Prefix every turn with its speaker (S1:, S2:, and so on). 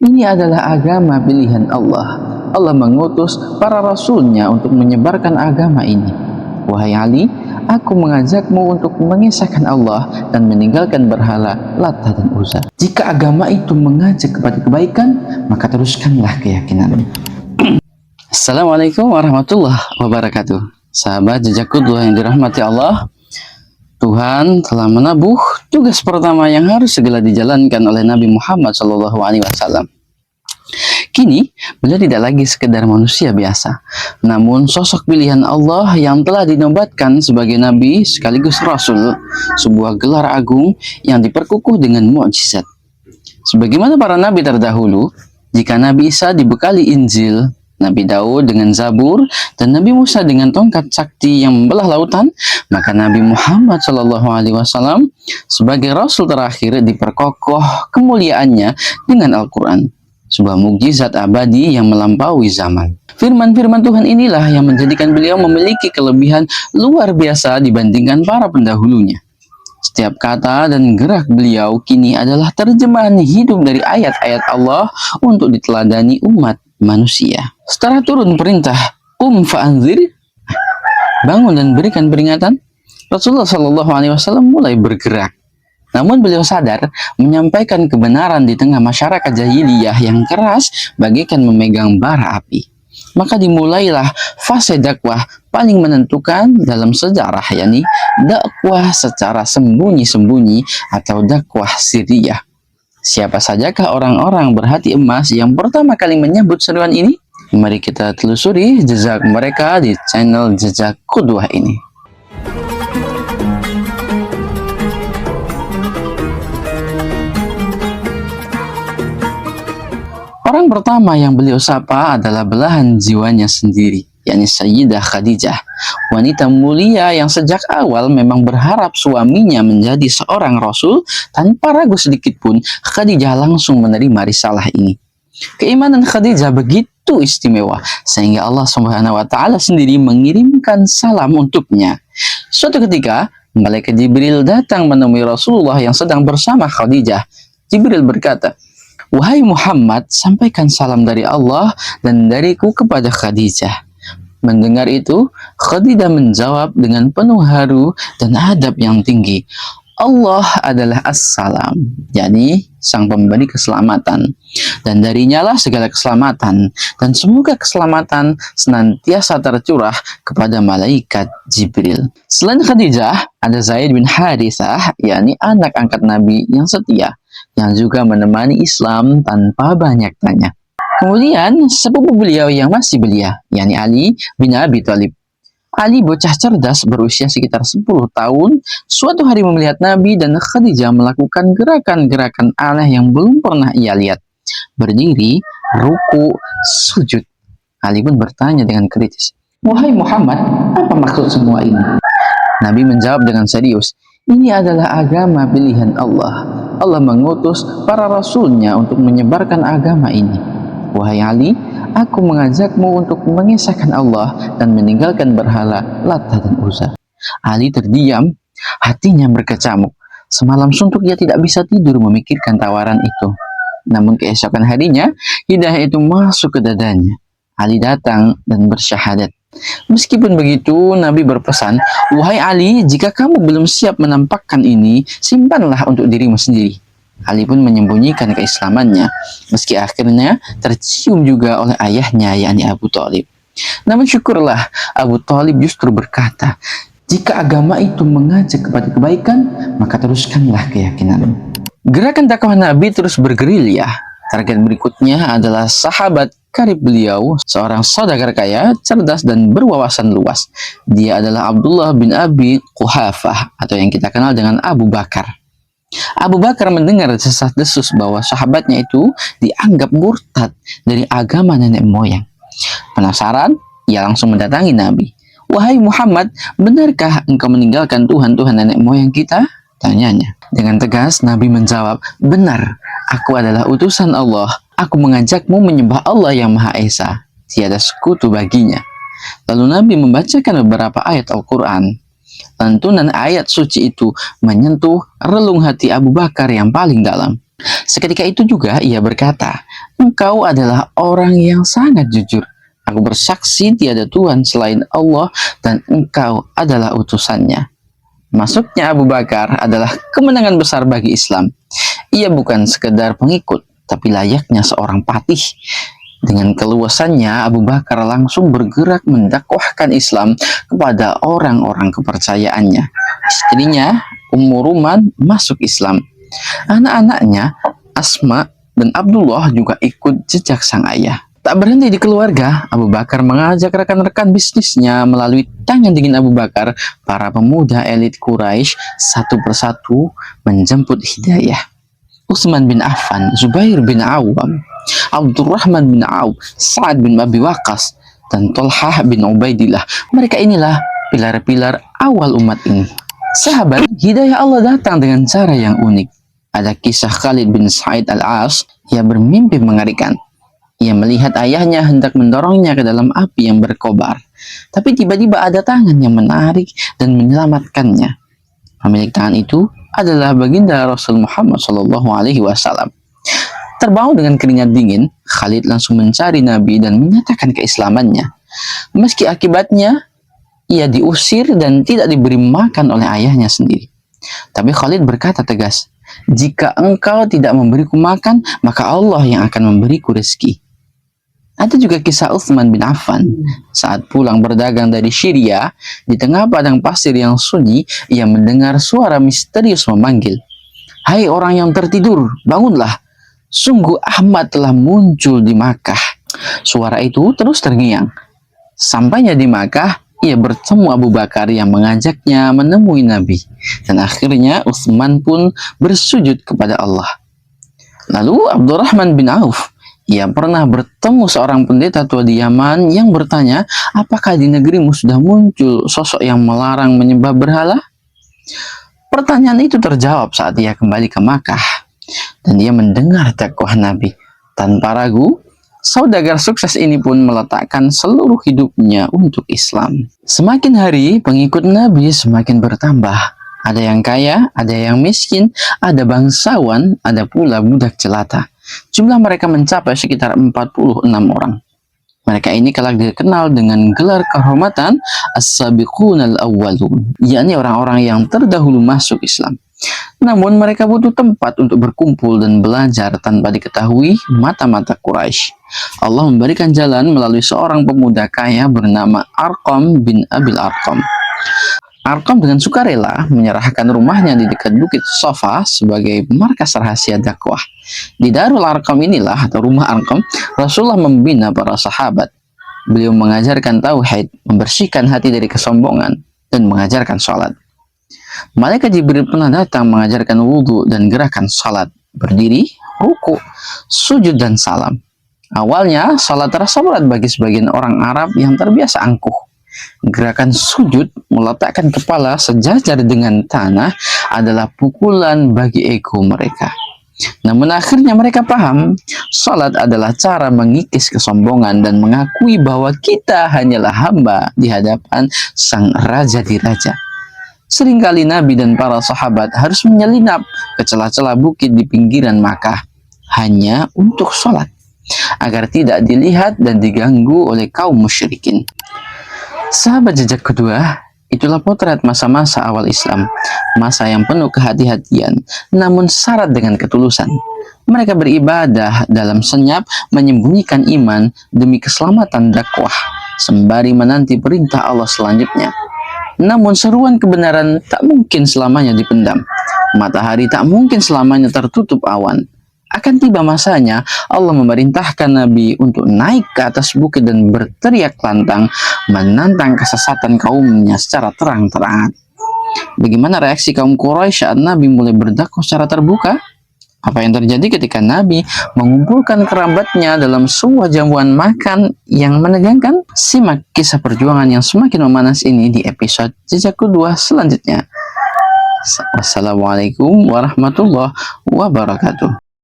S1: Ini adalah agama pilihan Allah. Allah mengutus para rasulnya untuk menyebarkan agama ini. Wahai Ali, aku mengajakmu untuk mengisahkan Allah dan meninggalkan berhala Lata dan Uzza. Jika agama itu mengajak kepada kebaikan, maka teruskanlah keyakinanmu. Assalamualaikum warahmatullahi wabarakatuh. Sahabat jejak qudwah yang dirahmati Allah, Tuhan telah menabuh tugas pertama yang harus segera dijalankan oleh Nabi Muhammad SAW. Kini, beliau tidak lagi sekedar manusia biasa, namun sosok pilihan Allah yang telah dinobatkan sebagai Nabi sekaligus Rasul, sebuah gelar agung yang diperkukuh dengan mukjizat. Sebagaimana para Nabi terdahulu, jika Nabi Isa dibekali Injil, Nabi Daud dengan Zabur, dan Nabi Musa dengan tongkat sakti yang membelah lautan, maka Nabi Muhammad SAW sebagai Rasul terakhir diperkokoh kemuliaannya dengan Al-Quran, sebuah mukjizat abadi yang melampaui zaman. Firman-firman Tuhan inilah yang menjadikan beliau memiliki kelebihan luar biasa dibandingkan para pendahulunya. Setiap kata dan gerak beliau kini adalah terjemahan hidup dari ayat-ayat Allah untuk diteladani umat manusia. Setelah turun perintah fa'anzir, bangun dan berikan peringatan, Rasulullah SAW mulai bergerak. Namun beliau sadar menyampaikan kebenaran di tengah masyarakat jahiliyah yang keras bagaikan memegang bara api. Maka dimulailah fase dakwah paling menentukan dalam sejarah, yakni dakwah secara sembunyi-sembunyi atau dakwah sirriyah. Siapa sajakah orang-orang berhati emas yang pertama kali menyambut seruan ini? Mari kita telusuri jejak mereka di channel Jejak Qudwah ini. Orang pertama yang beliau sapa adalah belahan jiwanya sendiri, yakni Sayyidah Khadijah, wanita mulia yang sejak awal memang berharap suaminya menjadi seorang rasul. Tanpa ragu sedikit pun, Khadijah langsung menerima risalah ini. Keimanan Khadijah begitu istimewa sehingga Allah Subhanahu wa taala sendiri mengirimkan salam untuknya. Suatu ketika, malaikat Jibril datang menemui Rasulullah yang sedang bersama Khadijah. Jibril berkata, "Wahai Muhammad, sampaikan salam dari Allah dan dariku kepada Khadijah." Mendengar itu, Khadijah menjawab dengan penuh haru dan adab yang tinggi, Allah adalah As-Salam, yakni sang pemberi keselamatan, dan darinya lah segala keselamatan, dan semoga keselamatan senantiasa tercurah kepada malaikat Jibril. Selain Khadijah, ada Zaid bin Harithah, yakni anak angkat Nabi yang setia, yang juga menemani Islam tanpa banyak tanya. Kemudian, sepupu beliau yang masih belia, yakni Ali bin Abi Thalib. Ali, bocah cerdas berusia sekitar 10 tahun, suatu hari melihat Nabi dan Khadijah melakukan gerakan-gerakan aneh yang belum pernah ia lihat. Berdiri, ruku, sujud. Ali pun bertanya dengan kritis, "Wahai Muhammad, apa maksud semua ini?" Nabi menjawab dengan serius, "Ini adalah agama pilihan Allah. Allah mengutus para rasulnya untuk menyebarkan agama ini. Wahai Ali, aku mengajakmu untuk mengisahkan Allah dan meninggalkan berhala Lata dan Uzza." Ali terdiam, hatinya berkecamuk. Semalam suntuk ia tidak bisa tidur memikirkan tawaran itu. Namun keesokan harinya, hidayah itu masuk ke dadanya. Ali datang dan bersyahadat. Meskipun begitu, Nabi berpesan, "Wahai Ali, jika kamu belum siap menampakkan ini, simpanlah untuk dirimu sendiri." Ali pun menyembunyikan keislamannya, meski akhirnya tercium juga oleh ayahnya, yakni Abu Thalib. Namun syukurlah, Abu Thalib justru berkata, "Jika agama itu mengajak kepada kebaikan, maka teruskanlah keyakinanmu." Gerakan dakwah Nabi terus bergerilya. Target berikutnya adalah sahabat karib beliau, seorang saudagar kaya, cerdas dan berwawasan luas. Dia adalah Abdullah bin Abi Quhafah, atau yang kita kenal dengan Abu Bakar. Abu Bakar mendengar desas-desus bahwa sahabatnya itu dianggap murtad dari agama nenek moyang. Penasaran, ia langsung mendatangi Nabi. "Wahai Muhammad, benarkah engkau meninggalkan Tuhan-Tuhan nenek moyang kita?" tanyanya. Dengan tegas, Nabi menjawab, "Benar, aku adalah utusan Allah. Aku mengajakmu menyembah Allah yang Maha Esa. Tiada sekutu baginya." Lalu Nabi membacakan beberapa ayat Al-Quran. Lantunan ayat suci itu menyentuh relung hati Abu Bakar yang paling dalam. Seketika itu juga ia berkata, engkau adalah orang yang sangat jujur. Aku bersaksi tiada Tuhan selain Allah dan engkau adalah utusannya. Masuknya Abu Bakar adalah kemenangan besar bagi Islam. Ia bukan sekedar pengikut, tapi layaknya seorang patih. Dengan keluasannya, Abu Bakar langsung bergerak mendakwahkan Islam kepada orang-orang kepercayaannya. Istrinya, Ummu Ruman, masuk Islam. Anak-anaknya, Asma dan Abdullah, juga ikut jejak sang ayah. Tak berhenti di keluarga, Abu Bakar mengajak rekan-rekan bisnisnya. Melalui tangan dingin Abu Bakar, para pemuda elit Quraisy satu persatu menjemput hidayah. Utsman bin Affan, Zubair bin Awam, Abdurrahman bin Auf, Sa'ad bin Abi Waqqas, dan Thalhah bin Ubaidillah. Mereka inilah pilar-pilar awal umat ini. Sahabat, hidayah Allah datang dengan cara yang unik. Ada kisah Khalid bin Sa'id al-As yang bermimpi mengerikan. Ia melihat ayahnya hendak mendorongnya ke dalam api yang berkobar. Tapi tiba-tiba ada tangan yang menarik dan menyelamatkannya. Pemilik tangan itu adalah baginda Rasul Muhammad SAW. Terbawa dengan keringat dingin, Khalid langsung mencari Nabi dan menyatakan keislamannya. Meski akibatnya, ia diusir dan tidak diberi makan oleh ayahnya sendiri. Tapi Khalid berkata tegas, "Jika engkau tidak memberiku makan, maka Allah yang akan memberiku rezeki." Ada juga kisah Utsman bin Affan. Saat pulang berdagang dari Syria, di tengah padang pasir yang sunyi, ia mendengar suara misterius memanggil, "Hai orang yang tertidur, bangunlah. Sungguh Ahmad telah muncul di Makkah." Suara itu terus terngiang. Sampainya di Makkah, ia bertemu Abu Bakar yang mengajaknya menemui Nabi. Dan akhirnya Utsman pun bersujud kepada Allah. Lalu Abdurrahman bin Auf, ia pernah bertemu seorang pendeta tua di Yaman yang bertanya, "Apakah di negerimu sudah muncul sosok yang melarang menyembah berhala?" Pertanyaan itu terjawab saat ia kembali ke Makkah dan dia mendengar dakwah Nabi. Tanpa ragu, saudagar sukses ini pun meletakkan seluruh hidupnya untuk Islam. Semakin hari, pengikut Nabi semakin bertambah. Ada yang kaya, ada yang miskin, ada bangsawan, ada pula budak jelata. Jumlah mereka mencapai sekitar 46 orang. Mereka ini kelak dikenal dengan gelar kehormatan As-Sabiqun Al-Awwalun, yakni orang-orang yang terdahulu masuk Islam. Namun mereka butuh tempat untuk berkumpul dan belajar tanpa diketahui mata-mata Quraisy. Allah memberikan jalan melalui seorang pemuda kaya bernama Arqam bin Abil Arqam. Arqam dengan sukarela menyerahkan rumahnya di dekat Bukit Safa sebagai markas rahasia dakwah. Di Darul Arqam inilah, atau rumah Arqam, Rasulullah membina para sahabat. Beliau mengajarkan tauhid, membersihkan hati dari kesombongan, dan mengajarkan sholat. Malaikat Jibril pernah datang mengajarkan wudhu dan gerakan sholat, berdiri, ruku, sujud, dan salam. Awalnya, sholat terasa berat bagi sebagian orang Arab yang terbiasa angkuh. Gerakan sujud, meletakkan kepala sejajar dengan tanah, adalah pukulan bagi ego mereka. Namun akhirnya mereka paham, salat adalah cara mengikis kesombongan dan mengakui bahwa kita hanyalah hamba di hadapan sang raja di raja. Seringkali Nabi dan para sahabat harus menyelinap ke celah-celah bukit di pinggiran Makkah hanya untuk salat, agar tidak dilihat dan diganggu oleh kaum musyrikin. Sahabat jejak kedua, itulah potret masa-masa awal Islam, masa yang penuh kehati-hatian, namun syarat dengan ketulusan. Mereka beribadah dalam senyap, menyembunyikan iman demi keselamatan dakwah, sembari menanti perintah Allah selanjutnya. Namun seruan kebenaran tak mungkin selamanya dipendam. Matahari tak mungkin selamanya tertutup awan. Akan tiba masanya Allah memerintahkan Nabi untuk naik ke atas bukit dan berteriak lantang menantang kesesatan kaumnya secara terang-terangan. Bagaimana reaksi kaum Quraisy saat Nabi mulai berdakwah secara terbuka? Apa yang terjadi ketika Nabi mengumpulkan kerabatnya dalam sebuah jamuan makan yang menegangkan? Simak kisah perjuangan yang semakin memanas ini di episode jejak kedua selanjutnya. Wassalamualaikum warahmatullahi wabarakatuh.